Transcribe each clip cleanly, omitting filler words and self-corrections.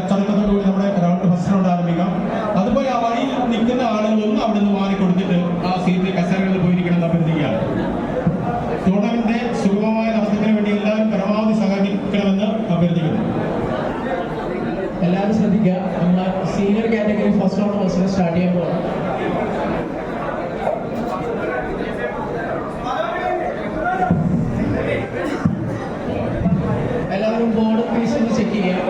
അച്ചടക്കത്തോടുകൂടി നമ്മുടെ round first round ആരംഭിക്കാം. അതുപോലെ ആ വഴിയിൽ നിൽക്കുന്ന ആളുകളൊന്നും അവിടെ നിന്ന് മാറി കൊടുത്തിട്ട് ആ സീറ്റിൽ കസേരകളിൽ പോയിരിക്കണം അഭ്യർത്ഥിക്കുകയാണ്. ടൂർണമെന്റിന്റെ സുഗമമായ നടത്തത്തിന് വേണ്ടി എല്ലാവരും പരമാവധി സഹകരിക്കണമെന്ന് അഭ്യർത്ഥിക്കുന്നു. എല്ലാവരും ശ്രദ്ധിക്കുക. നമ്മൾ സീനിയർ കാറ്റഗറി ഫസ്റ്റ് റൗണ്ട് മത്സരം സ്റ്റാർട്ട് ചെയ്യാൻ പോകണം. എല്ലാവരും ബോർഡ് പീസ് ഒന്ന് ചെക്ക് ചെയ്യാം.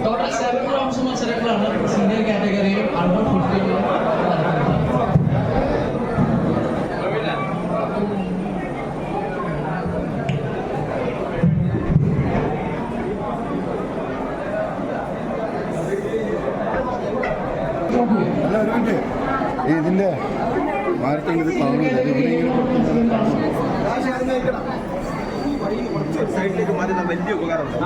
ടോട്ടൽ 7 റൗണ്ട്സ് മത്സരങ്ങളാണ് സീനിയർ കാറ്റഗറിയിൽ അണ്ടർ 15 നടക്കുന്നത്. ഇതിന്റെ മാറ്റങ്ങൾ സൈഡിലേക്ക് മാറ്റുന്ന വലിയ ഉപകാരമുണ്ട്.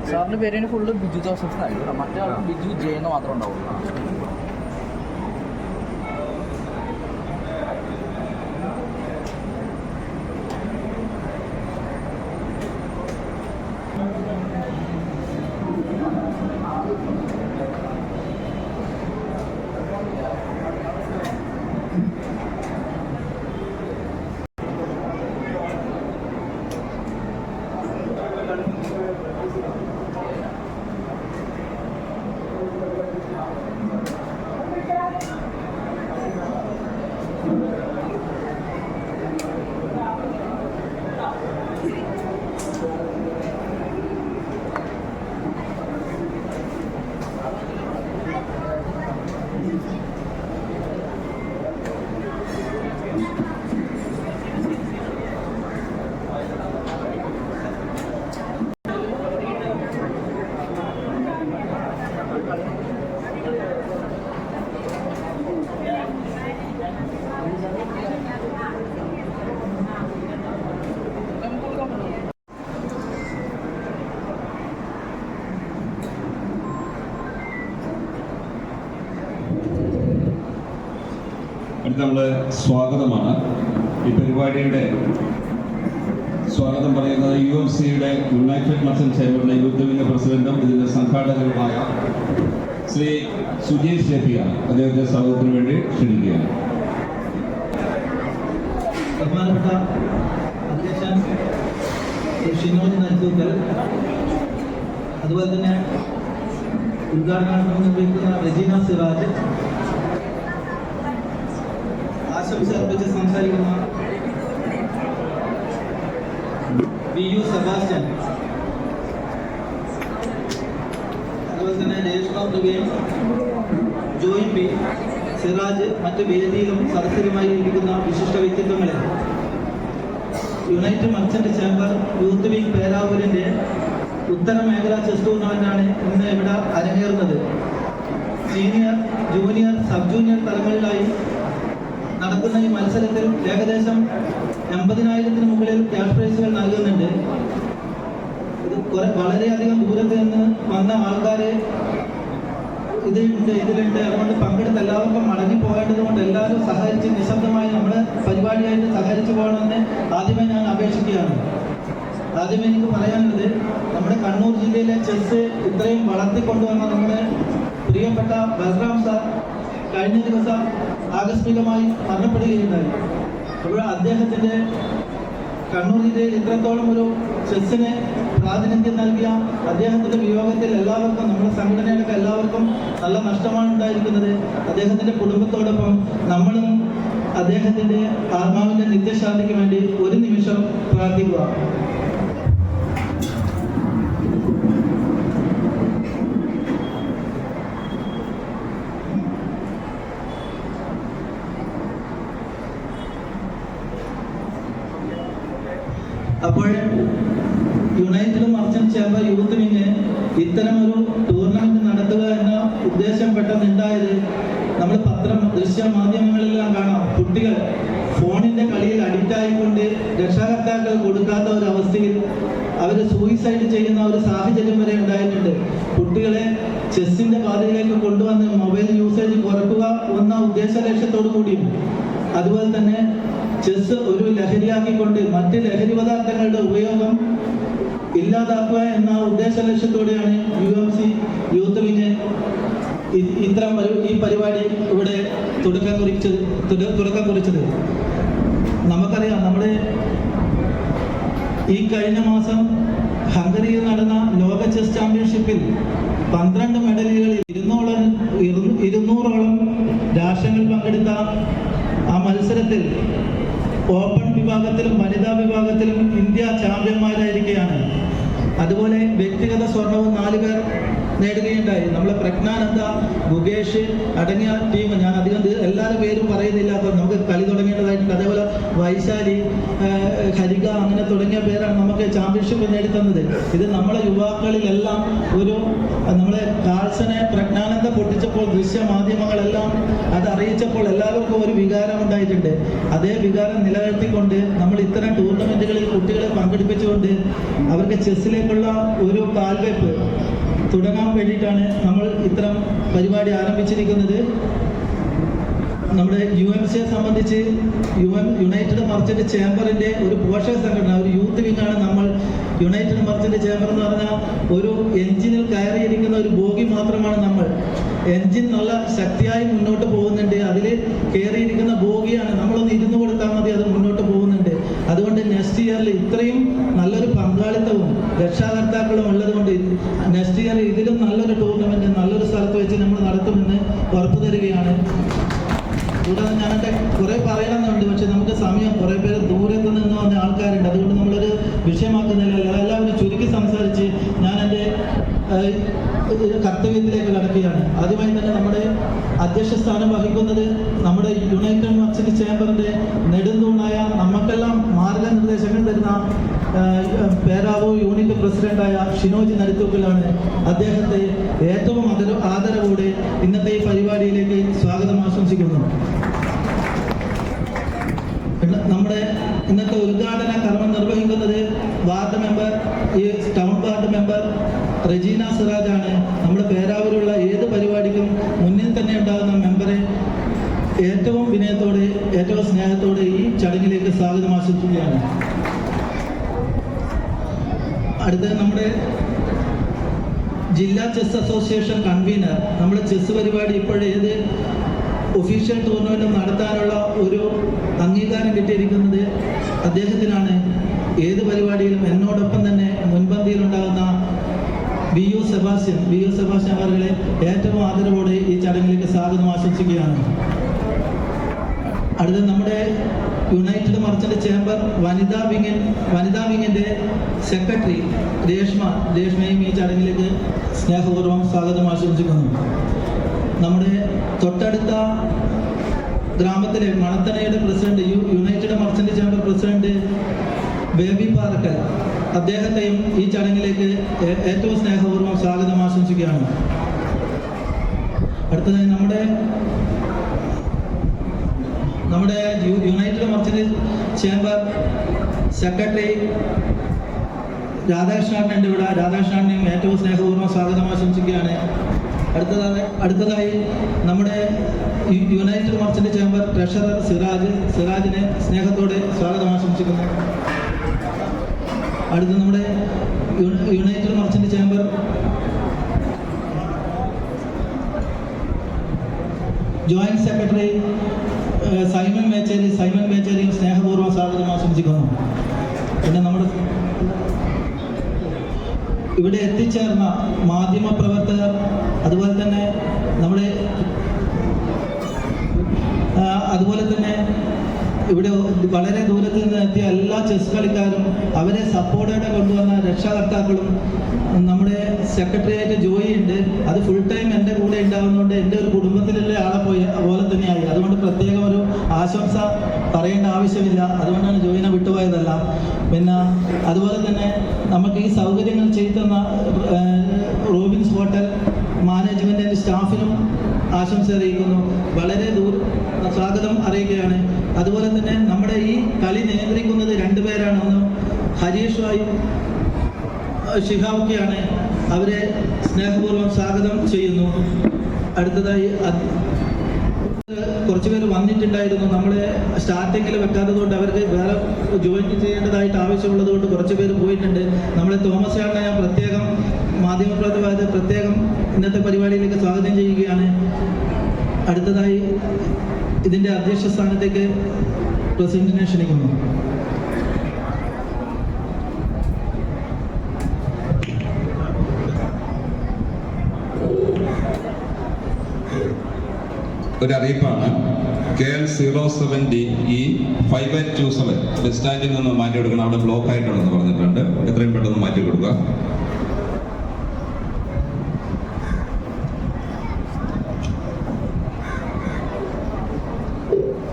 സാറിന്റെ പേരിന് ഫുള്ള് ബിജു ജോസഫ് എന്നായിരിക്കും. മറ്റേ ആൾക്ക് ബിജു ജെ എന്ന് മാത്രമേ ഉണ്ടാവുള്ളൂ. നമ്മൾ സ്വാഗതമാണ്. ഈ പരിപാടിയുടെ സ്വാഗതം പറയുന്നത് UMCയുടെ യുണൈറ്റഡ് മർച്ചന്റ് ചേംബറിലെ യൂത്ത് വിംഗ് പ്രസിഡന്റും ഇതിന്റെ സംഘാടകരുമായ ശ്രീ സുജീഷ് ഷെട്ടിയാണ്. അദ്ദേഹത്തെ സ്വാഗതത്തിന് വേണ്ടി ക്ഷണിക്കുകയാണ്. ബഹുമാനപ്പെട്ട അധ്യക്ഷൻ ഷിനോജ് നരിത്തൂക്കൽ, അതുപോലെ തന്നെ ഉദ്ഘാടനം നിർവഹിക്കുന്ന റെജീന സിറാജ്, ആശംസ അർപ്പിച്ച് സംസാരിക്കുന്ന BU സെബാസ്റ്റ്യൻ, അതുപോലെ തന്നെ രേഷ്മ ബ്രിഗേൻ, ജോയി പി, സിറാജ്, മറ്റ് വേദിയിലും സദസ്സിലുമായി ഇരിക്കുന്ന വിശിഷ്ട വ്യക്തിത്വങ്ങളെ, united merchant chamber youth wing പേരാവൂരിന്റെ ഉത്തര മേഖല ചെസ് ടൂർണമെന്റാണ് ഇന്ന് ഇവിടെ അരങ്ങേറുന്നത്. സീനിയർ, ജൂനിയർ, സബ് ജൂനിയർ തലങ്ങളിലായി നടക്കുന്ന ഈ മത്സരത്തിൽ ഏകദേശം 80,000-ന് മുകളിൽ ക്യാഷ് പ്രൈസുകൾ നൽകുന്നുണ്ട്. ഇത് വളരെയധികം ദൂരത്ത് നിന്ന് വന്ന ആൾക്കാരെ ഇതിലുണ്ട്. അതുകൊണ്ട് പങ്കെടുത്ത് എല്ലാവർക്കും മടങ്ങി പോകേണ്ടത് കൊണ്ട് എല്ലാവരും സഹകരിച്ച് നിശബ്ദമായി നമ്മുടെ പരിപാടിയായിട്ട് സഹകരിച്ചു പോകണമെന്ന് ആദ്യമേ ഞാൻ അപേക്ഷിക്കുകയാണ്. ആദ്യമേ എനിക്ക് പറയാനുള്ളത്, നമ്മുടെ കണ്ണൂർ ജില്ലയിലെ ചെസ് ഇത്രയും വളർത്തിക്കൊണ്ടുവന്ന നമ്മുടെ പ്രിയപ്പെട്ട ബൽറാം സാർ കഴിഞ്ഞ ദിവസം ആകസ്മികമായി മരണപ്പെടുകയുണ്ടായി. അപ്പോൾ അദ്ദേഹത്തിൻ്റെ കണ്ണൂർ ജില്ലയിൽ ഇത്രത്തോളം ഒരു ചെസ്സിന് പ്രാതിനിധ്യം നൽകിയ അദ്ദേഹത്തിൻ്റെ വിയോഗത്തിൽ എല്ലാവർക്കും, നമ്മുടെ സംഘടനയിലൊക്കെ എല്ലാവർക്കും നല്ല നഷ്ടമാണ് ഉണ്ടായിരിക്കുന്നത്. അദ്ദേഹത്തിൻ്റെ കുടുംബത്തോടൊപ്പം നമ്മളും അദ്ദേഹത്തിൻ്റെ ആത്മാവിൻ്റെ നിത്യശാന്തിക്ക് വേണ്ടി ഒരു നിമിഷം പ്രാർത്ഥിക്കുക. അപ്പോൾ United merchant chamber youth wing ഇത്തരമൊരു ടൂർണമെന്റ് നടത്തുക എന്ന ഉദ്ദേശം പെട്ടെന്നുണ്ടായത്, നമ്മൾ പത്രം, ദൃശ്യ മാധ്യമങ്ങളിലെല്ലാം കാണാം, കുട്ടികൾ ഫോണിന്റെ കളിയിൽ അഡിക്റ്റ് ആയിക്കൊണ്ട് രക്ഷാകർത്താക്കൾ കൊടുക്കാത്ത ഒരു അവസ്ഥയിൽ അവർ സൂയിസൈഡ് ചെയ്യുന്ന ഒരു സാഹചര്യം വരെ ഉണ്ടായിട്ടുണ്ട്. കുട്ടികളെ ചെസ്സിന്റെ പാതയിലേക്ക് കൊണ്ടുവന്ന് മൊബൈൽ യൂസേജ് കുറക്കുക എന്ന ഉദ്ദേശ ലക്ഷ്യത്തോടു കൂടിയും, അതുപോലെ തന്നെ ചെസ് ഒരു ലഹരിയാക്കിക്കൊണ്ട് മറ്റ് ലഹരി പദാർത്ഥങ്ങളുടെ ഉപയോഗം ഇല്ലാതാക്കുക എന്ന ഉദ്ദേശ ലക്ഷ്യത്തോടെയാണ് UMC യൂത്ത് വിംഗ് ഇത്തരം ഈ പരിപാടി ഇവിടെ തുടക്കം കുറിച്ചത്. നമുക്കറിയാം, നമ്മുടെ ഈ കഴിഞ്ഞ മാസം ഹംഗറിയിൽ നടന്ന ലോക ചെസ് ചാമ്പ്യൻഷിപ്പിൽ 12 മെഡലുകളിൽ 200ഓളം രാഷ്ട്രങ്ങൾ പങ്കെടുത്ത ആ മത്സരത്തിൽ ഓപ്പൺ വിഭാഗത്തിലും വനിതാ വിഭാഗത്തിലും ഇന്ത്യ ചാമ്പ്യന്മാരായിരിക്കുകയാണ്. അതുപോലെ വ്യക്തിഗത സ്വർണവും 4 പേർ നേടുകയുണ്ടായി. നമ്മളെ പ്രജ്ഞാനന്ദ, ഗുകേഷ് അടങ്ങിയ ടീം, ഞാൻ അധികം എല്ലാവരും പേരും പറയുന്നില്ല, അപ്പോൾ നമുക്ക് കളി തുടങ്ങേണ്ടതായിട്ടുണ്ട്. അതേപോലെ വൈശാലി, ഹരിക, അങ്ങനെ തുടങ്ങിയ പേരാണ് നമുക്ക് ചാമ്പ്യൻഷിപ്പ് നേടിത്തന്നത്. ഇത് നമ്മളെ യുവാക്കളിലെല്ലാം ഒരു, നമ്മളെ കാൾസനെ പ്രജ്ഞാനന്ദ പൊട്ടിച്ചപ്പോൾ ദൃശ്യ മാധ്യമങ്ങളെല്ലാം അത് അറിയിച്ചപ്പോൾ എല്ലാവർക്കും ഒരു വികാരം ഉണ്ടായിട്ടുണ്ട്. അതേ വികാരം നിലനിർത്തിക്കൊണ്ട് നമ്മൾ ഇത്തരം ടൂർണമെന്റുകളിൽ കുട്ടികളെ പങ്കെടുപ്പിച്ചുകൊണ്ട് അവർക്ക് ചെസ്സിലേക്കുള്ള ഒരു കാൽവെപ്പ് തുടങ്ങാൻ വേണ്ടിയിട്ടാണ് നമ്മൾ ഇത്തരം പരിപാടി ആരംഭിച്ചിരിക്കുന്നത്. നമ്മുടെ UMCയെ സംബന്ധിച്ച് യുണൈറ്റഡ് മർച്ചന്റ് ചേംബറിന്റെ ഒരു പോഷക സംഘടന, ഒരു യൂത്ത് വിംഗാണ് നമ്മൾ. യുണൈറ്റഡ് മർച്ചന്റ് ചേംബർ എന്ന് പറഞ്ഞാൽ ഒരു എഞ്ചിനിൽ കയറിയിരിക്കുന്ന ഒരു ബോഗി മാത്രമാണ് നമ്മൾ. എഞ്ചിൻ നല്ല ശക്തിയായി മുന്നോട്ട് പോകുന്നുണ്ട്, അതിൽ കയറിയിരിക്കുന്ന ബോഗിയാണ്. നമ്മളൊന്ന് ഇരുന്ന് കൊടുത്താൽ മതി, അത് മുന്നോട്ട് പോകുന്നുണ്ട്. അതുകൊണ്ട് നെക്സ്റ്റ് ഇയറിൽ ഇത്രയും നല്ലൊരു പങ്കാളിത്തവും രക്ഷാകർത്താക്കളും ഉള്ളതുകൊണ്ട് നെക്സ്റ്റ് ഇയർ ഇതിലും നല്ലൊരു ടൂർണമെന്റ് നല്ലൊരു സ്ഥലത്ത് വെച്ച് നമ്മൾ നടത്തുമെന്ന് ഉറപ്പു തരികയാണ്. കൂടാതെ ഞാനൊക്കെ കുറെ പറയണമെന്നുണ്ട്, പക്ഷെ നമുക്ക് സമയം, കുറെ പേര് ദൂരത്ത് നിന്ന് വന്ന ആൾക്കാരുണ്ട്, അതുകൊണ്ട് നമ്മളൊരു വിഷയമാക്കുന്നില്ല. എല്ലാവരും ചുരുക്കി സംസാരിച്ച് ഞാൻ എൻ്റെ കർത്തവ്യത്തിലേക്ക് കടക്കുകയാണ്. ആദ്യമായി തന്നെ നമ്മുടെ അധ്യക്ഷ സ്ഥാനം വഹിക്കുന്നത് നമ്മുടെ യുണൈറ്റഡ് മർച്ചന്റ് ചേംബറിന്റെ നെടുന്തൂണായ, നമുക്കെല്ലാം മാർഗനിർദ്ദേശങ്ങൾ തരുന്ന പേരാവൂർ യൂണിറ്റ് പ്രസിഡന്റായ ഷിനോജ് നരിത്തൂക്കലാണ്. അദ്ദേഹത്തെ ഏറ്റവും ആദരവോടെ ഇന്നത്തെ ഈ പരിപാടിയിലേക്ക് സ്വാഗതം ആശംസിക്കുന്നു. നമ്മുടെ ഇന്നത്തെ ഉദ്ഘാടന കർമ്മം നിർവഹിക്കുന്നത് വാർഡ് മെമ്പർ, ഈ ടൗൺ വാർഡ് മെമ്പർ റെജീന സിറാജാണ്. നമ്മുടെ പേരാവൂരുള്ള ഏത് പരിപാടിക്കും മുന്നിൽ തന്നെ ഉണ്ടാകുന്ന മെമ്പറെ ഏറ്റവും വിനയത്തോടെ ഏറ്റവും സ്നേഹത്തോടെ ഈ ചടങ്ങിലേക്ക് സ്വാഗതം ആശംസിക്കുകയാണ്. അടുത്ത നമ്മുടെ ജില്ലാ ചെസ് അസോസിയേഷൻ കൺവീനർ, നമ്മുടെ ചെസ് പരിപാടി ഇപ്പോഴേത് ഒഫീഷ്യൽ ടൂർണമെൻറ്റ് നടത്താനുള്ള ഒരു അംഗീകാരം കിട്ടിയിരിക്കുന്നത് അദ്ദേഹത്തിനാണ്. ഏത് പരിപാടിയിലും എന്നോടൊപ്പം തന്നെ മുൻപന്തിയിലുണ്ടാകുന്ന വി യു സെബാസ്റ്റ്യൻ അവരുടെ ഏറ്റവും ആദരവോടെ ഈ ചടങ്ങിലേക്ക് സ്വാഗതം ആശംസിക്കുകയാണ്. അടുത്ത നമ്മുടെ യുണൈറ്റഡ് മർച്ചന്റ് ചേംബർ വനിതാ വിങ്ങിന്റെ സെക്രട്ടറി രേഷ്മയും ഈ ചടങ്ങിലേക്ക് സ്നേഹപൂർവ്വം സ്വാഗതം ആശംസിക്കുന്നു. നമ്മുടെ തൊട്ടടുത്ത ഗ്രാമത്തിലെ മണത്തണയുടെ president, united merchant chamber president Baby Parakkal, അദ്ദേഹത്തെയും ഈ ചടങ്ങിലേക്ക് ഏറ്റവും സ്നേഹപൂർവ്വം സ്വാഗതം ആശംസിക്കുകയാണ്. അടുത്തതായി നമ്മുടെ united merchant chamber secretary Radhakrishnan ഇവിടെ, രാധാകൃഷ്ണനെയും ഏറ്റവും സ്നേഹപൂർവ്വം സ്വാഗതം ആശംസിക്കുകയാണ്. അടുത്തതായി നമ്മുടെ യുണൈറ്റഡ് മർച്ചന്റ് ചേംബർ ട്രഷറർ സിറാജിനെ സ്നേഹത്തോടെ സ്വാഗതം ആശംസിക്കുന്നു. അടുത്ത നമ്മുടെ united merchant chamber joint secretary Simon മേച്ചേരിയും സ്നേഹപൂർവ്വം സ്വാഗതം ആശംസിക്കുന്നു. പിന്നെ നമ്മുടെ ഇവിടെ എത്തിച്ചേർന്ന മാധ്യമ പ്രവർത്തകർ, അതുപോലെ തന്നെ ഇവിടെ വളരെ ദൂരത്തിൽ നിന്ന് എത്തിയ എല്ലാ ചെസ് കളിക്കാരും, അവരെ സപ്പോർട്ടോടെ കൊണ്ടുവന്ന രക്ഷാകർത്താക്കളും, നമ്മുടെ സെക്രട്ടറിയായിട്ട് ജോയി ഉണ്ട്, അത് ഫുൾ ടൈം എൻ്റെ കൂടെ ഉണ്ടാകുന്നതുകൊണ്ട് എൻ്റെ ഒരു കുടുംബത്തിലുള്ള ആളെ പോലെ തന്നെയായി. അതുകൊണ്ട് പ്രത്യേകം ഒരു ആശംസ പറയേണ്ട ആവശ്യമില്ല, അതുകൊണ്ടാണ് ജോയിനെ വിട്ടുപോയതല്ല. പിന്നെ അതുപോലെ തന്നെ നമുക്ക് ഈ സൗകര്യങ്ങൾ ചെയ്തു തന്ന റോബിൻസ് ഹോട്ടൽ മാനേജ്മെൻറ്റിൻ്റെ സ്റ്റാഫിനും ആശംസ അറിയിക്കുന്നു, വളരെ സ്വാഗതം അറിയിക്കുകയാണ്. അതുപോലെ തന്നെ നമ്മുടെ ഈ കളി നിയന്ത്രിക്കുന്നത് 2 പേരാണ്. ഒന്ന് ഹരീഷ് റായും ഷിഹാബുക്കിയാണ്. അവരെ സ്നേഹപൂർവ്വം സ്വാഗതം ചെയ്യുന്നു. അടുത്തതായി കുറച്ച് പേര് വന്നിട്ടുണ്ടായിരുന്നു, നമ്മളെ സ്റ്റാർട്ടിങ്ങിൽ വെക്കാത്തത് കൊണ്ട് അവർക്ക് വേറെ ജോയിൻ ചെയ്യേണ്ടതായിട്ട് ആവശ്യമുള്ളത് കൊണ്ട് കുറച്ച് പേര് പോയിട്ടുണ്ട്. നമ്മളെ തോമസ് ചേട്ടനെ ഞാൻ പ്രത്യേകം മാധ്യമപ്രവർത്തകരെ പ്രത്യേകം ഇന്നത്തെ പരിപാടിയിലേക്ക് സ്വാഗതം ചെയ്യുകയാണ്. അടുത്തതായി ഇതിൻ്റെ അധ്യക്ഷ സ്ഥാനത്തേക്ക് പ്രസിഡന്റിനെ ക്ഷണിക്കുന്നു. ഒരു അറിയിപ്പാണ്. KL 070 E 5827 ബസ് സ്റ്റാൻഡിൽ നിന്ന് മാറ്റി കൊടുക്കണം. അവിടെ ബ്ലോക്ക് ആയിട്ടുണ്ടെന്ന് പറഞ്ഞിട്ടുണ്ട്. എത്രയും പെട്ടെന്ന് മാറ്റി കൊടുക്കുക.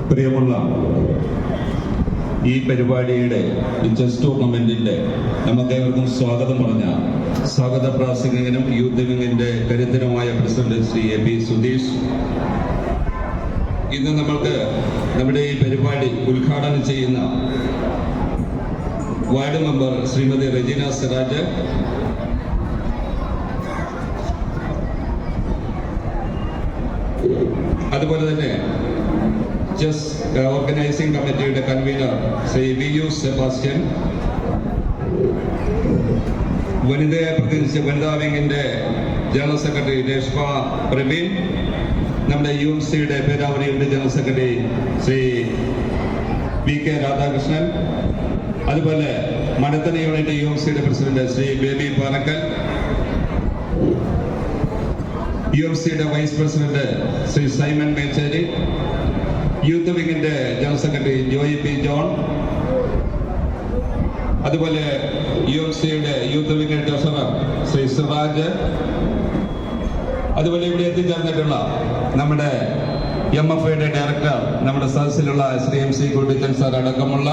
പ്രിയമുള്ള ഈ പരിപാടിയുടെ ഈ ചെസ് ടൂർണമെന്റിന്റെ നമുക്കേവർക്കും സ്വാഗതം പറഞ്ഞ സ്വാഗത പ്രാസംഗികനും യൂത്ത് വിങ്ങിന്റെ കരുത്തരമായ പ്രസിഡന്റ് ശ്രീ AP സുധീഷ്, ഇന്ന് നമ്മൾക്ക് നമ്മുടെ ഈ പരിപാടി ഉദ്ഘാടനം ചെയ്യുന്ന ward member Shrimati Regina Siraj, അതുപോലെ തന്നെ ചെസ് ഓർഗനൈസിംഗ് കമ്മിറ്റിയുടെ കൺവീനർ ശ്രീ VU സെബാസ്റ്റ്യൻ, വനിതയെ പ്രതിനിധിച്ച് വനിതാ വിങ്ങിന്റെ ജനറൽ സെക്രട്ടറി രേഷ്മ പ്രവീൺ, നമ്മുടെ UMCയുടെ Peravoor unit general secretary Shri VK Radhakrishnan, അതുപോലെ മണത്തണ യൂണിറ്റ് UMCയുടെ പ്രസിഡന്റ് ശ്രീ ബേബി പാറക്കൽ, UMCയുടെ vice president Shri Simon Mecheri, youth വിങ്ങിന്റെ general secretary Joy P John, അതുപോലെ UMCയുടെ യൂത്ത് വിങ്ങിന്റെ ട്രഷറർ ശ്രീ സിറാജ്, അതുപോലെ ഇവിടെ എത്തിച്ചേർന്നിട്ടുള്ള നമ്മുടെ MFAയുടെ ഡയറക്ടർ, നമ്മുടെ സദസ്സിലുള്ള ശ്രീ MC കുൽബിച്ചൻ സാർ അടക്കമുള്ള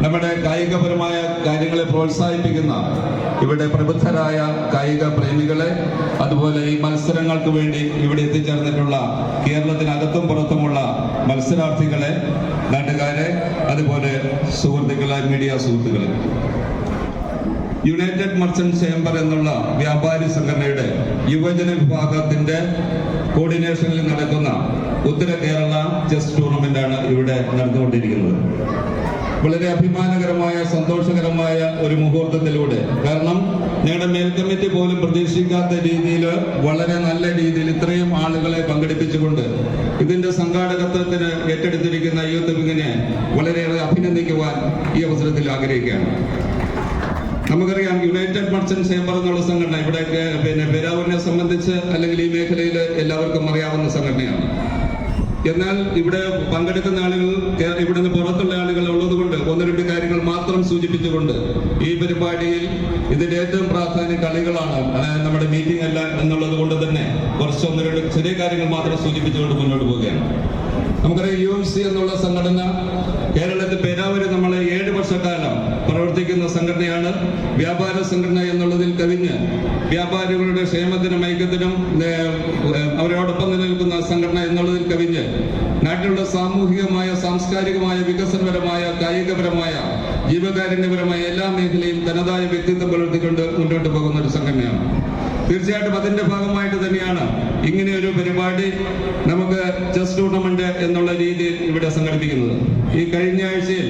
നമ്മുടെ കായികപരമായ കാര്യങ്ങളെ പ്രോത്സാഹിപ്പിക്കുന്ന ഇവിടെ പ്രബുദ്ധരായ കായിക പ്രേമികളെ, അതുപോലെ ഈ മത്സരങ്ങൾക്ക് വേണ്ടി ഇവിടെ എത്തിച്ചേർന്നിട്ടുള്ള കേരളത്തിനകത്തും പുറത്തുമുള്ള മത്സരാർത്ഥികളെ, നാട്ടുകാരെ, അതുപോലെ സുഹൃത്തുക്കളെ, മീഡിയ സുഹൃത്തുക്കളെ, യുണൈറ്റഡ് മർച്ചന്റ് ചേംബർ എന്നുള്ള വ്യാപാരി സംഘടനയുടെ യുവജന വിഭാഗത്തിന്റെ കോർഡിനേഷനിൽ നടക്കുന്ന ഉത്തര കേരള ചെസ് ടൂർണമെന്റ് ആണ് ഇവിടെ നടന്നുകൊണ്ടിരിക്കുന്നത്. വളരെ അഭിമാനകരമായ സന്തോഷകരമായ ഒരു മുഹൂർത്തത്തിലൂടെ, കാരണം ഞങ്ങളുടെ മേൽക്കമ്മിറ്റി പോലും പ്രതീക്ഷിക്കാത്ത രീതിയിൽ വളരെ നല്ല രീതിയിൽ ഇത്രയും ആളുകളെ പങ്കെടുപ്പിച്ചുകൊണ്ട് ഇതിന്റെ സംഘാടകത്വത്തിന് ഏറ്റെടുത്തിരിക്കുന്ന യൂത്ത് വിങ്ങിനെ വളരെയേറെ അഭിനന്ദിക്കുവാൻ ഈ അവസരത്തിൽ ആഗ്രഹിക്കുകയാണ്. നമുക്കറിയാം, യുണൈറ്റഡ് മർച്ചന്റ് ചേംബർ എന്നുള്ള സംഘടന ഇവിടെ പേരാവൂരിനെ സംബന്ധിച്ച് അല്ലെങ്കിൽ ഈ മേഖലയിൽ എല്ലാവർക്കും അറിയാവുന്ന സംഘടനയാണ്. എന്നാൽ ഇവിടെ പങ്കെടുക്കുന്ന ആളുകൾ ഇവിടുന്ന് പുറത്തുള്ള ആളുകൾ ഉള്ളതുകൊണ്ട് ഒന്ന് രണ്ട് കാര്യങ്ങൾ മാത്രം സൂചിപ്പിച്ചുകൊണ്ട് ഈ പരിപാടിയിൽ ഇതിന്റെ ഏറ്റവും പ്രാധാന്യ കളികളാണ് നമ്മുടെ മീറ്റിംഗ് അല്ല എന്നുള്ളത് കൊണ്ട് തന്നെ കുറച്ച് ഒന്ന് രണ്ട് ചെറിയ കാര്യങ്ങൾ മാത്രം സൂചിപ്പിച്ചുകൊണ്ട് മുന്നോട്ട് പോവുകയാണ്. നമുക്കറിയാം, UMC എന്നുള്ള സംഘടന കേരളത്തിൽ പേരാവൂരിൽ നമ്മൾ 7 വർഷക്കാലം പ്രവർത്തിക്കുന്ന സംഘടനയാണ്. വ്യാപാര സംഘടന എന്നുള്ളതിൽ കവിഞ്ഞ് വ്യാപാരികളുടെ ക്ഷേമത്തിനും ഐക്യത്തിനും അവരോടൊപ്പം നിലനിൽക്കുന്ന സംഘടന എന്നുള്ളതിൽ കവിഞ്ഞ് നാട്ടിലുള്ള സാമൂഹികമായ, സാംസ്കാരികമായ, വികസനപരമായ, കായികപരമായ, ജീവകാരുണ്യപരമായ എല്ലാ മേഖലയും തനതായ വ്യക്തിത്വം പുലർത്തിക്കൊണ്ട് മുന്നോട്ട് പോകുന്ന ഒരു സംഘടനയാണ്. തീർച്ചയായിട്ടും അതിന്റെ ഭാഗമായിട്ട് തന്നെയാണ് ഇങ്ങനെ ഒരു പരിപാടി നമുക്ക് ചെസ് ടൂർണമെന്റ് എന്നുള്ള രീതിയിൽ ഇവിടെ സംഘടിപ്പിക്കുന്നത്. ഈ കഴിഞ്ഞ ആഴ്ചയിൽ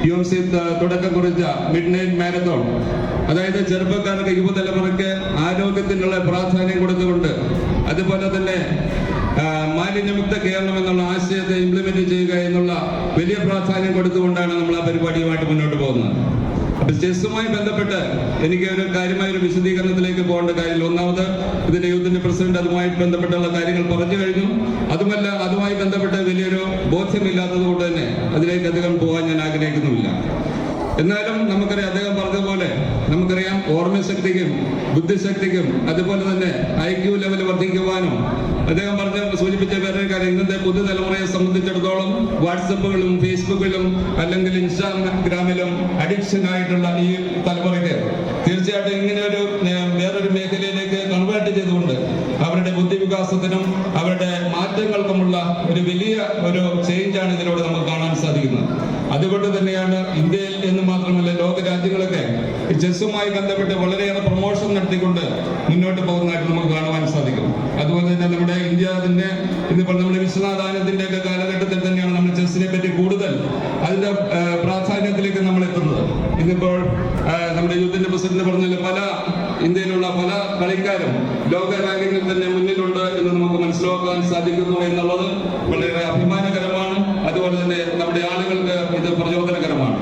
UMC തുടക്കം കുറിച്ച മിഡ് നൈറ്റ് മാരത്തോൺ, അതായത് ചെറുപ്പക്കാർക്ക്, യുവതലമുറയ്ക്ക് ആരോഗ്യത്തിനുള്ള പ്രാധാന്യം കൊടുത്തുകൊണ്ട്, അതുപോലെ തന്നെ മാലിന്യമുക്ത കേരളം എന്നുള്ള ആശയത്തെ ഇംപ്ലിമെന്റ് ചെയ്യുക എന്നുള്ള വലിയ പ്രാധാന്യം കൊടുത്തുകൊണ്ടാണ് നമ്മൾ ആ പരിപാടിയുമായിട്ട് മുന്നോട്ട് പോകുന്നത്. അപ്പൊ ചെസ്സുമായി ബന്ധപ്പെട്ട് എനിക്ക് ഒരു കാര്യമായ ഒരു വിശദീകരണത്തിലേക്ക് പോകേണ്ട കാര്യം, ഒന്നാമത് ഇതിന്റെ യൂത്തിന്റെ പ്രസിഡന്റ് അതുമായി ബന്ധപ്പെട്ടുള്ള കാര്യങ്ങൾ പറഞ്ഞു കഴിഞ്ഞു. അതുമല്ല, അതുമായി ബന്ധപ്പെട്ട് വലിയൊരു ബോധ്യമില്ലാത്തത് കൊണ്ട് തന്നെ അതിലേക്ക് അധികം പോകാൻ ഞാൻ ആഗ്രഹിക്കുന്നുമില്ല. എന്നാലും നമുക്കറിയാം, അദ്ദേഹം പറഞ്ഞതുപോലെ നമുക്കറിയാം, ഓർമ്മശക്തിക്കും ബുദ്ധിശക്തിക്കും അതുപോലെ തന്നെ IQ ലെവൽ വർദ്ധിക്കുവാനും അദ്ദേഹം സൂചിപ്പിച്ച വേറൊരു കാര്യം, ഇന്നത്തെ പുതുതലമുറയെ സംബന്ധിച്ചിടത്തോളം വാട്സപ്പുകളും ഫേസ്ബുക്കിലും അല്ലെങ്കിൽ ഇൻസ്റ്റാഗ്രാമിലും അഡിക്ഷൻ ആയിട്ടുള്ള ഈ തലമുറയ്ക്ക് തീർച്ചയായിട്ടും ഇങ്ങനെ ഒരു വേറൊരു മേഖലയിലേക്ക് കൺവേർട്ട് ചെയ്തുകൊണ്ട് അവരുടെ ബുദ്ധിവികാസത്തിനും അവരുടെ മാറ്റങ്ങൾക്കുമുള്ള ഒരു വലിയ ഒരു ചേഞ്ചാണ് ഇതിലൂടെ നമുക്ക് കാണാൻ സാധിക്കുന്നത്. അതുകൊണ്ട് തന്നെയാണ് ഇന്ത്യയിൽ എന്ന് മാത്രമല്ല ലോക രാജ്യങ്ങളൊക്കെ ഈ ചെസ്സുമായി ബന്ധപ്പെട്ട് വളരെയേറെ പ്രൊമോഷൻ നടത്തിക്കൊണ്ട് മുന്നോട്ട് പോകുന്നതായിട്ട് നമുക്ക് കാണുവാൻ സാധിക്കും. അതുപോലെ തന്നെ നമ്മുടെ ഇന്ത്യ തന്നെ ഇന്നിപ്പോൾ നമ്മുടെ വിശ്വനാഥാനത്തിന്റെ ഒക്കെ കാലഘട്ടത്തിൽ തന്നെയാണ് നമ്മൾ ചെസ്സിനെ പറ്റി കൂടുതൽ അതിന്റെ പ്രാധാന്യത്തിലേക്ക് നമ്മൾ എത്തുന്നത്. ഇന്നിപ്പോൾ നമ്മുടെ യൂത്തിന്റെ പ്രസിഡന്റ് പറഞ്ഞാൽ ഇന്ത്യയിലുള്ള പല കളിക്കാരും ലോക റാങ്കിങ്ങിൽ തന്നെ മുന്നിലുണ്ട് എന്ന് നമുക്ക് മനസ്സിലാക്കാൻ സാധിക്കുന്നു എന്നുള്ളത് വളരെ അഭിമാനകരമാണ്. അതുപോലെ തന്നെ നമ്മുടെ ആളുകൾക്ക് ഇത് പ്രചോദനകരമാണ്.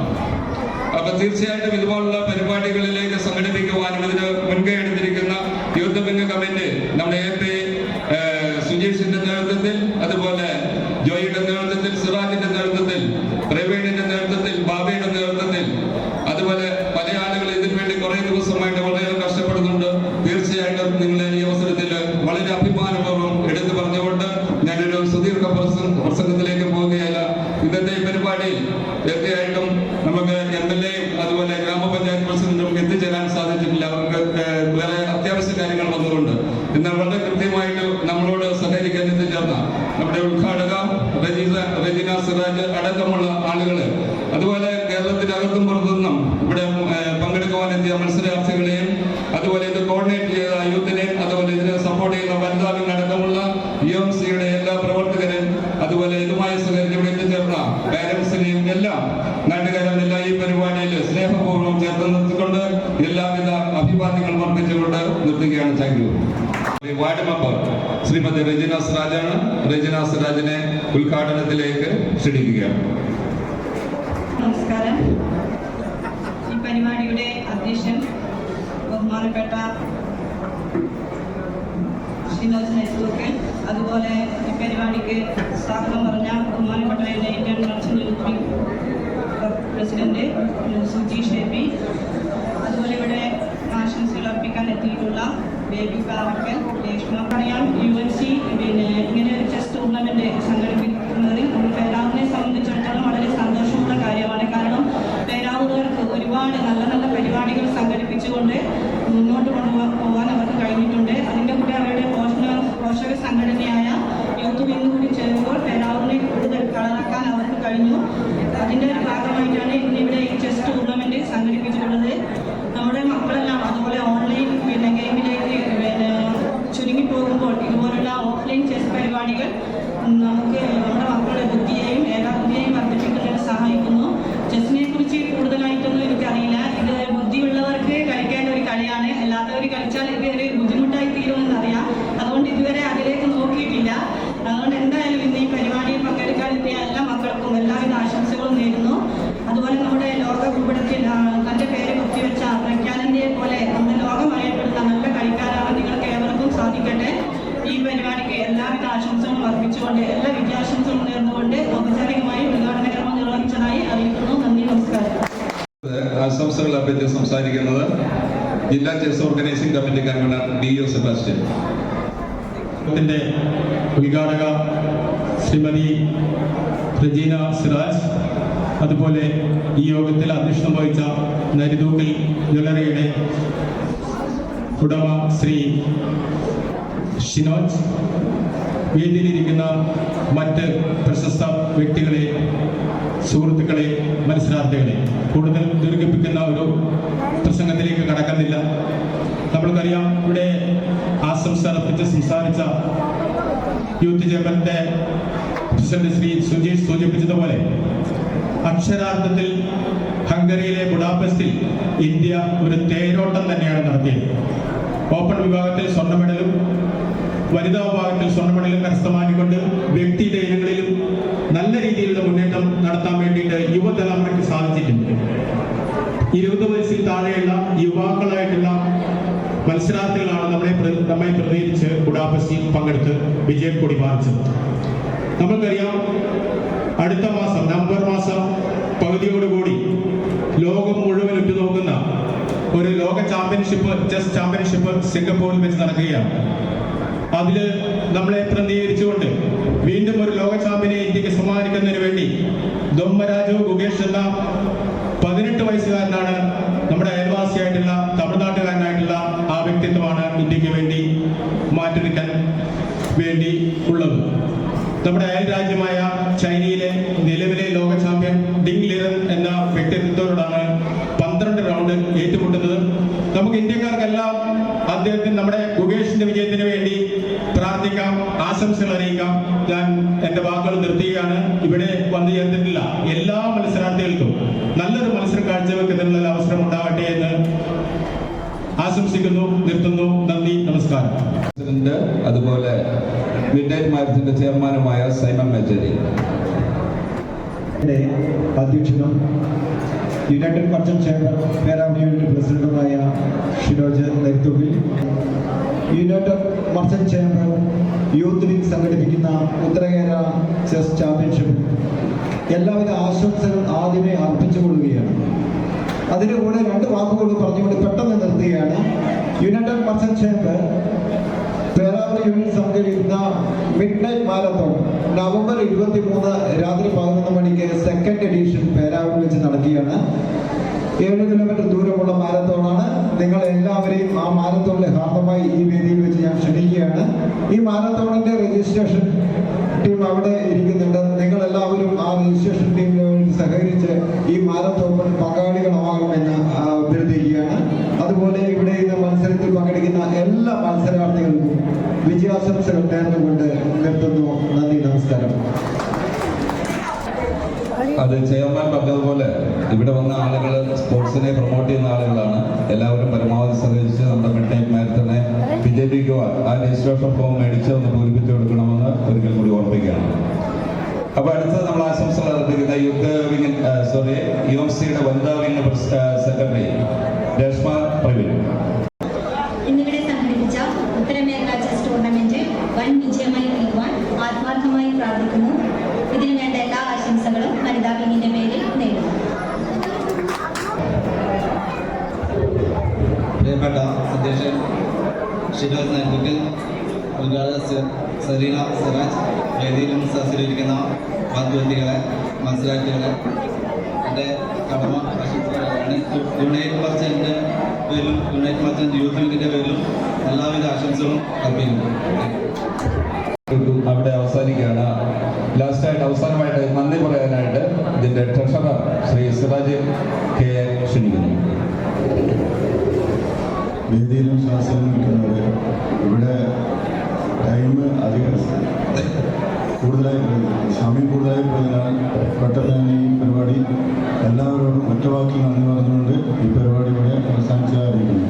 അപ്പൊ തീർച്ചയായിട്ടും ഇതുപോലുള്ള പരിപാടികളിലേക്ക് സംഘടിപ്പിക്കുവാനും ഇതിന് മുൻകൈ എടുത്തിരിക്കുന്ന യൂത്ത് വിംഗ് കമ്മിറ്റി നമ്മുടെ AP സുജീഷിന്റെ നേതൃത്വത്തിൽ, അതുപോലെ ജോയിയുടെ നേതൃത്വത്തിൽ, സിറാജിന്റെ നേതൃത്വത്തിൽ, പ്രവീണിന്റെ നേതൃത്വത്തിൽ, ബാബയുടെ നേതൃത്വത്തിൽ, അതുപോലെ പല ആളുകൾ ഇതിനു വേണ്ടി കുറെ ദിവസമായിട്ട് വളരെ കഷ്ടപ്പെടുന്നുണ്ട്. തീർച്ചയായിട്ടും നിങ്ങളെ ഈ അവസരത്തിൽ വളരെ അഭിമാനപൂർവ്വം എടുത്തു പറഞ്ഞുകൊണ്ട് ഞാനൊരു സുദീർഘ പ്രസംഗത്തിലേക്ക് പോവുകയല്ല. ഇന്നത്തെ ഈ പരിപാടിയിൽ തീർച്ചയായിട്ടും നമുക്ക് MLA അതുപോലെ ഗ്രാമപഞ്ചായത്ത് പ്രസിഡന്റും എത്തിച്ചേരാൻ സാധിച്ചിട്ടില്ല. അവർക്ക് വേറെ അത്യാവശ്യ കാര്യങ്ങൾ വന്നുകൊണ്ട് എന്നാൽ വളരെ കൃത്യമായിട്ട് നമ്മളോട് സഹകരിക്കാൻ എത്തിച്ചേർന്ന നമ്മുടെ ഉദ്ഘാടക റെജിന സിറാജ് അടക്കമുള്ള ആളുകൾ, അതുപോലെ കേരളത്തിനകത്തും പുറത്തുനിന്നും ഇവിടെ പങ്കെടുക്കുവാൻ എത്തിയ മത്സരാർത്ഥികളെയും, അതുപോലെ ഇത് കോർഡിനേറ്റ് ചെയ്ത യൂത്തിനെയും, അതുപോലെ ഇതിനെ സപ്പോർട്ട് ചെയ്യുന്ന വനിതാ വിംഗ് അടക്കമുള്ള UMCയുടെ എല്ലാ പ്രവർത്തകരെയും, അതുപോലെ ഇതുമായി സഹകരിച്ച് ഇവിടെ എത്തിച്ചേർന്ന പാരന്റ്സിനെയും എല്ലാം നാട്ടുകാരെല്ലാം ഈ പരിപാടിയിൽ സ്നേഹപൂർവ്വം ചേർത്ത് നിർത്തിക്കൊണ്ട് എല്ലാവിധ അഭിവാദ്യങ്ങളും അർപ്പിച്ചുകൊണ്ട് നിർത്തുകയാണ്. Thank you. Ward member Shrimati Regina സിറാജാണ്. റെജിന സിറാജിനെ ഉദ്ഘാടനത്തിലേക്ക് ക്ഷണിക്കുകയാണ്. നമസ്കാരം. ഈ പരിപാടിയുടെ അധ്യക്ഷൻ ബഹുമാനപ്പെട്ട ശ്രീനിവാസൻ നെസ്ലൂക്കൽ, അതുപോലെ ഈ പരിപാടിക്ക് സ്വാഗതം പറഞ്ഞ ബഹുമാനപ്പെട്ട Indian merchant youth wing president Sujeesh AP, അതുപോലെ ഇവിടെ ആശംസകൾ അർപ്പിക്കാൻ എത്തിയിട്ടുള്ള ബേബി പാറക്കൽ, രേഷ്മ. പറയാം, UNC ഇങ്ങനെ ഒരു ചെസ് ടൂർണമെന്റ് സംഘടിപ്പിക്കുന്നതിൽ നമ്മൾ പേരാവൂരിനെ സംബന്ധിച്ചിടത്തോളം വളരെ സന്തോഷമുള്ള കാര്യമാണ്. കാരണം പേരാവൂരുകാർക്ക് ഒരുപാട് നല്ല നല്ല പരിപാടികൾ സംഘടിപ്പിച്ചുകൊണ്ട് മുന്നോട്ട് കൊണ്ടുപോകാൻ അവർക്ക് കഴിഞ്ഞിട്ടുണ്ട്. അതിൻ്റെ കൂടെ അവരുടെ പോഷക സംഘടനയായ യൂത്ത് വിംഗ് കൂടി ചേരുമ്പോൾ പേരാവൂരിനെ കൂടുതൽ കളറാക്കാൻ അവർക്ക് കഴിഞ്ഞു. അതിൻ്റെ ഒരു ഭാഗമായിട്ടാണ് ഇന്നിവിടെ ഈ ചെസ് ടൂർണമെന്റ് സംഘടിപ്പിച്ചിട്ടുള്ളത്. നമ്മുടെ മക്കളെല്ലാം നേർന്നുകൊണ്ട് എല്ലാ വിദ്യാശംസകളും നേർന്നുകൊണ്ട് ഔപചാരികമായി ഉദ്ഘാടന കർമ്മം നിർവഹിച്ചതായി അറിയിക്കുന്നു. നന്ദി, നമസ്കാരം. ആശംസകൾ അഭ്യർത്ഥിച്ച് സംസാരിക്കുന്നത് ജില്ലാ chess organising committee convener DO Sebastian. ത്തിന്റെ ഉദ്ഘാടക ശ്രീമതി റജീന സിറാജ്, അതുപോലെ ഈ യോഗത്തിൽ അധ്യക്ഷത വഹിച്ച നരിതൂക്കിൽ ജ്വല്ലറിയുടെ ഉടമ ശ്രീ ഷിനോജ്, വേദിയിലിരിക്കുന്ന മറ്റ് പ്രശസ്ത വ്യക്തികളെ, സുഹൃത്തുക്കളെ, മത്സരാർത്ഥികളെ, കൂടുതൽ ദീർഘിപ്പിക്കുന്ന ഒരു പ്രസംഗത്തിലേക്ക് കടക്കുന്നില്ല. നമ്മൾക്കറിയാം, ഇവിടെ ആശംസ അർപ്പിച്ച് സംസാരിച്ച യൂത്ത് ചേംബറിന്റെ പ്രസിഡന്റ് ശ്രീ സുജീഷ് സൂചിപ്പിച്ചതുപോലെ അക്ഷരാർത്ഥത്തിൽ ഹംഗറിയിലെ ബുഡാപെസ്റ്റിൽ ഇന്ത്യ ഒരു തേരോട്ടം തന്നെയാണ് നടത്തിയത്. ഓപ്പൺ വിഭാഗത്തിൽ സ്വർണ്ണ മെഡലും വനിതാ വിഭാഗത്തിൽ സ്വർണ്ണ മെഡലും കരസ്ഥമാക്കിക്കൊണ്ട് വ്യക്തിയുടെ ഇനങ്ങളിലും നല്ല രീതിയിലുള്ള മുന്നേറ്റം നടത്താൻ വേണ്ടിയിട്ട് യുവതലമുറയ്ക്ക് സാധിച്ചിട്ടുണ്ട്. 20 വയസ്സിൽ താഴെയുള്ള യുവാക്കളായിട്ടുള്ള മത്സരാർത്ഥികളാണ് നമ്മെ പ്രതിനിധീകരിച്ച് ബുഡാപെസ്റ്റിൽ പങ്കെടുത്ത് വിജയം കൊടി പാറിച്ചത്. നമുക്കറിയാം, അടുത്ത മാസം നവംബർ മാസം പകുതിയോടുകൂടി ലോകം മുഴുവൻ ഉറ്റുനോക്കുന്ന ഒരു ലോക ചാമ്പ്യൻഷിപ്പ്, ചെസ് ചാമ്പ്യൻഷിപ്പ് സിംഗപ്പൂരിൽ വെച്ച് നടക്കുകയാണ്. അതില് നമ്മളെ പ്രതിനിധീകരിച്ചുകൊണ്ട് വീണ്ടും ഒരു ലോക ചാമ്പ്യനെ ഇന്ത്യക്ക് സമ്മാനിക്കുന്നതിന് വേണ്ടി ദൊമ്മരാജു ഗുഗേഷ് എന്ന 18 വയസ്സുകാരനാണ്, നമ്മുടെ അയൽവാസിയായിട്ടുള്ള തമിഴ്നാട്ടുകാരനായിട്ടുള്ള ആ വ്യക്തിത്വമാണ് ഇന്ത്യക്ക് വേണ്ടി മാറ്റി നിൽക്കാൻ വേണ്ടി ഉള്ളത്. നമ്മുടെ അയൽ രാജ്യമായ ചൈനയിലെ നിലവിലെ ലോക ചാമ്പ്യൻ ഡിങ് ലിറൻ എന്ന വ്യക്തിത്വത്തോടാണ് 12 റൗണ്ട് ഏറ്റുമുട്ടുന്നത്. നമുക്ക് ഇന്ത്യക്കാർക്കെല്ലാം അദ്ദേഹത്തിന്, നമ്മുടെ ഗുഗേഷിന്റെ വിജയത്തിന് വേണ്ടി പ്രാർത്ഥിക്കാം, ആശംസകൾ അറിയിക്കാം. ഞാൻ എന്റെ വാക്കുകൾ നിർത്തുകയാണ്. ഇവിടെ വന്നു ചേർന്നിട്ടില്ല എല്ലാ മത്സരാർത്ഥികൾക്കും നല്ലൊരു മത്സരം കാഴ്ചവെക്കുന്നതിനുള്ള അവസരം ഉണ്ടാവട്ടെ എന്ന് ആശംസിക്കുന്നു. നിർത്തുന്നു. നന്ദി, നമസ്കാരം. പ്രസിഡന്റ്, അതുപോലെ മിഡ്നൈറ്റ് മാരത്തണിന്റെ ചെയർമാനുമായ സൈമൺ മെച്ചേരി. അധ്യക്ഷനും united merchant chamber Peravoor unit പ്രസിഡന്റുമായ Shinoj Neythukil, united merchant chamber youth wing സംഘടിപ്പിക്കുന്ന ഉത്തരകേരള ചെസ് ചാമ്പ്യൻഷിപ്പ് എല്ലാവിധ ആശംസകൾ ആദ്യമേ അർപ്പിച്ചുകൊള്ളുകയാണ്. അതിൻ്റെ കൂടെ 2 വാക്കുകൾ പറഞ്ഞുകൊണ്ട് പെട്ടെന്ന് നിർത്തുകയാണ്. United merchant chamber Peravoor unit സംഘടിപ്പിക്കുന്ന മിഡ് നൈറ്റ് മാരത്തോൺ നവംബർ 23 രാത്രി 11 മണിക്ക് 2nd എഡിഷൻ പേരാവൂർ വെച്ച് നടക്കുകയാണ്. 7 കിലോമീറ്റർ ദൂരമുള്ള മാരത്തോണാണ്. നിങ്ങൾ എല്ലാവരെയും ആ മാരത്തോണിലെ ഹാർദമായി ഈ വേദിയിൽ വെച്ച് ഞാൻ ക്ഷണിക്കുകയാണ്. ഈ മാരത്തോണിന്റെ രജിസ്ട്രേഷൻ ടീം അവിടെ ഇരിക്കുന്നുണ്ട്. നിങ്ങൾ എല്ലാവരും ആ രജിസ്ട്രേഷൻ ടീമിന് വേണ്ടി സഹകരിച്ച് ഈ മാരത്തോണിൽ പങ്കാളികളാകുമെന്ന് അഭ്യർത്ഥിക്കുകയാണ്. അതുപോലെ ഇവിടെ ഇന്ന് മത്സരത്തിൽ പങ്കെടുക്കുന്ന എല്ലാ മത്സരാർത്ഥികൾക്കും വിജയാശംസകൾ നേർന്നുകൊണ്ട് നിർത്തുന്നു. നന്ദി, നമസ്കാരം. അത് ചെയർമാൻ പറഞ്ഞതുപോലെ ഇവിടെ വന്ന ആളുകൾ സ്പോർട്സിനെ പ്രൊമോട്ട് ചെയ്യുന്ന ആളുകളാണ്. എല്ലാവരും പരമാവധി സഹകരിച്ച് നമ്മുടെ മിഡ്നൈറ്റ് മാരത്തണെ വിജയിപ്പിക്കുവാൻ ആ രജിസ്ട്രേഷൻ ഫോം മേടിച്ച് ഒന്ന് പൂരിപ്പിച്ചു കൊടുക്കണമെന്ന് ഒരിക്കൽ കൂടി ഓർമ്മിക്കുകയാണ്. അപ്പൊ അടുത്തത് നമ്മൾ ആശംസകൾ അർപ്പിക്കുന്ന UMCയുടെ വനിതാ വിംഗ് സെക്രട്ടറി രേഷ്മ പ്രവീൺ. ഇന്നിവിടെ സംഘടിപ്പിച്ച ഉത്തരമേഖല ചെസ് ടൂർണമെന്റ് വൻ വിജയമായി തീരുവാൻ ആത്മാർത്ഥമായി പ്രാർത്ഥിക്കുന്നു. ഇതിനു വേണ്ട എല്ലാ ആശംസകളും വനിതാ വിംഗിന്റെ പേരിൽ നേരുന്നു. പ്രിയപ്പെട്ട അധ്യക്ഷൻ ഷിനോജ് നെയ്ത്തുകിൽ, ഉദ്ഘാടക സരീന സിറാജ്, വേദിയിലും സദസ്സിലിരിക്കുന്ന വാദ്യോദ്ധികളെ, മത്സരാർത്ഥികളെ, എൻ്റെ കടമ ആശംസകളാണ്. യുണൈറ്റഡ് മർച്ചന്റ് പേരിലും യുണൈറ്റഡ് മർച്ചന്റ് യൂത്ത് വിംഗിന്റെ പേരിലും എല്ലാവിധ ആശംസകളും അർപ്പിക്കുന്നു. അവിടെ അവസാനിക്കുകയാണ്. ലാസ്റ്റായിട്ട് അവസാനമായിട്ട് നന്ദി പറയാനായിട്ട് ഇതിന്റെ ട്രഷറർ ശ്രീ സിറാജ് കെ ക്ഷണിക്കുന്നു. വേദിയിലും ശാസ്ത്രം നിൽക്കുന്നവർ ഇവിടെ ടൈം അധികം സമയം കൂടുതലായി പോയതിനാൽ പെട്ടെന്ന് ഈ പരിപാടി എല്ലാവരോടും ഒറ്റവാക്കിൽ നന്ദി പറഞ്ഞുകൊണ്ട് ഈ പരിപാടി ഇവിടെ അവസാനിച്ചായിരിക്കുന്നു.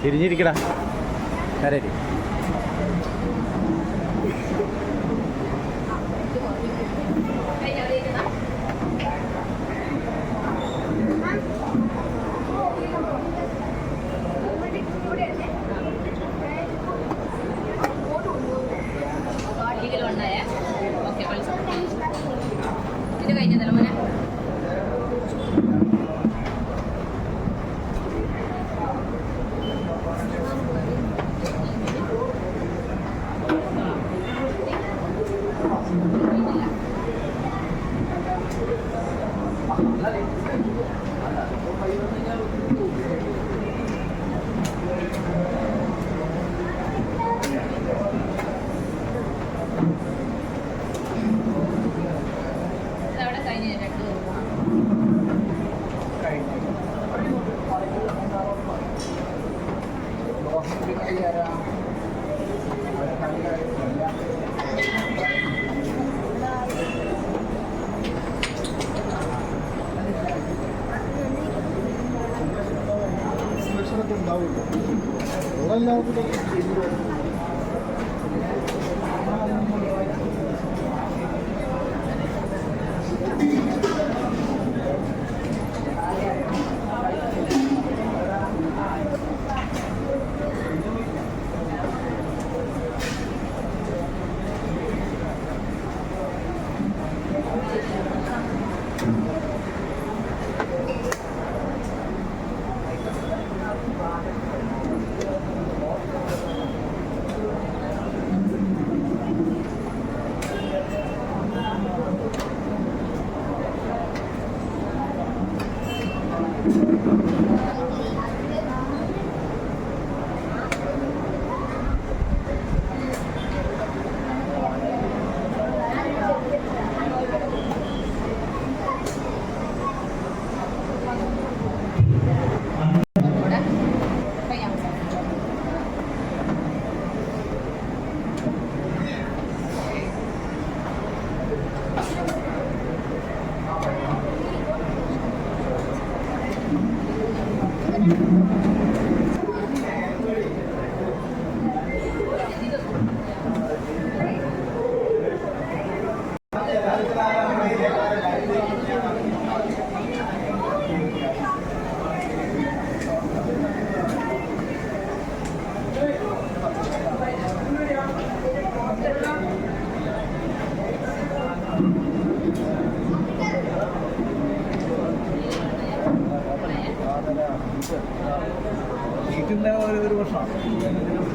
തിരിഞ്ഞിരിക്കടാ കരരി. ഇത് കഴിഞ്ഞതല്ലോ മോനെ. ഇതവിടെ കഴിഞ്ഞിട്ടുണ്ട്. ഒരു വർഷം